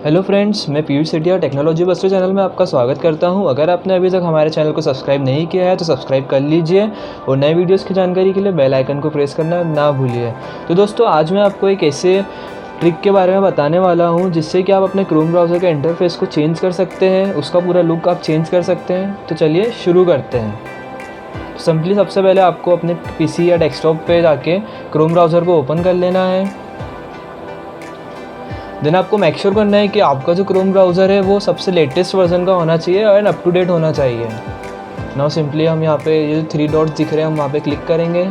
Hello friends, मैं Piyush Sethia technology buster channel में आपका स्वागत करता हूं। अगर आपने अभी तक हमारे चैनल को सब्सक्राइब नहीं किया है तो सब्सक्राइब कर लीजिए और नए वीडियोस की जानकारी के लिए बेल आइकन को प्रेस करना ना भूलिए। तो दोस्तों, आज मैं आपको एक ऐसे ट्रिक के बारे में बताने वाला हूं जिससे कि आप अपने क्रोम ब्राउज़र के इंटरफेस को चेंज कर सकते हैं, उसका पूरा लुक आप चेंज कर सकते हैं। तो चलिए शुरू करते हैं। सिंपली सबसे पहले आपको अपने पीसी या डेस्कटॉप पे जाके क्रोम ब्राउज़र को ओपन कर लेना है। देन आपको मेक श्योर करना है कि आपका जो क्रोम ब्राउज़र है वो सबसे लेटेस्ट वर्जन का होना चाहिए और अप टू डेट होना चाहिए। नाउ सिंपली हम यहाँ पे ये 3 डॉट्स दिख रहे हैं, हम वहाँ पे क्लिक करेंगे।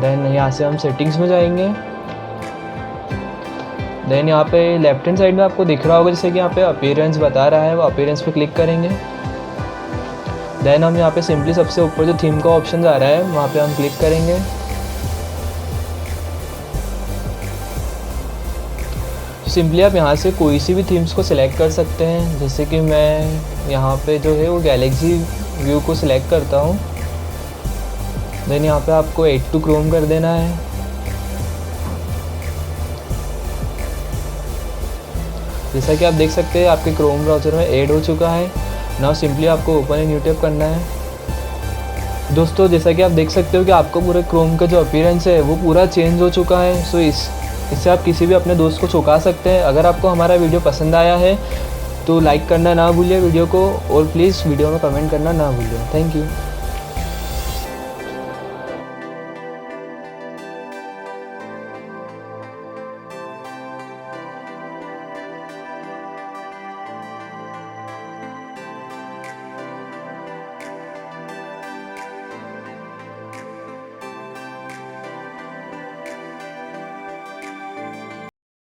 देन यहाँ से हम सेटिंग्स में जाएंगे। देन यहाँ पे लेफ्ट हैंड साइड में आपको दिख रहा होगा जैसे कि यहाँ पे अपीयरेंस बता रहा है, वो अपीयरेंस पे क्लिक करेंगे। देन हम यहाँ पे सिंपली सबसे ऊपर जो थीम का ऑप्शन आ रहा है वहाँ पे हम क्लिक करेंगे। सिंपली आप यहाँ से कोई सी भी थीम्स को सिलेक्ट कर सकते हैं। जैसे कि मैं यहाँ पे जो है वो गैलेक्सी व्यू को सिलेक्ट करता हूँ। देन यहाँ पे आपको ऐड टू क्रोम कर देना है। जैसा कि आप देख सकते हैं आपके क्रोम ब्राउज़र में ऐड हो चुका है। नाउ सिंपली आपको ओपन ए न्यू टैब करना है। दोस्तों, जैसा कि आप देख सकते हो कि आपको पूरे क्रोम का जो अपीयरेंस है वो पूरा चेंज हो चुका है। सो इससे आप किसी भी अपने दोस्त को चौंका सकते हैं। अगर आपको हमारा वीडियो पसंद आया है तो लाइक करना ना भूलिए वीडियो को, और प्लीज़ वीडियो में कमेंट करना ना भूलिए। Thank you.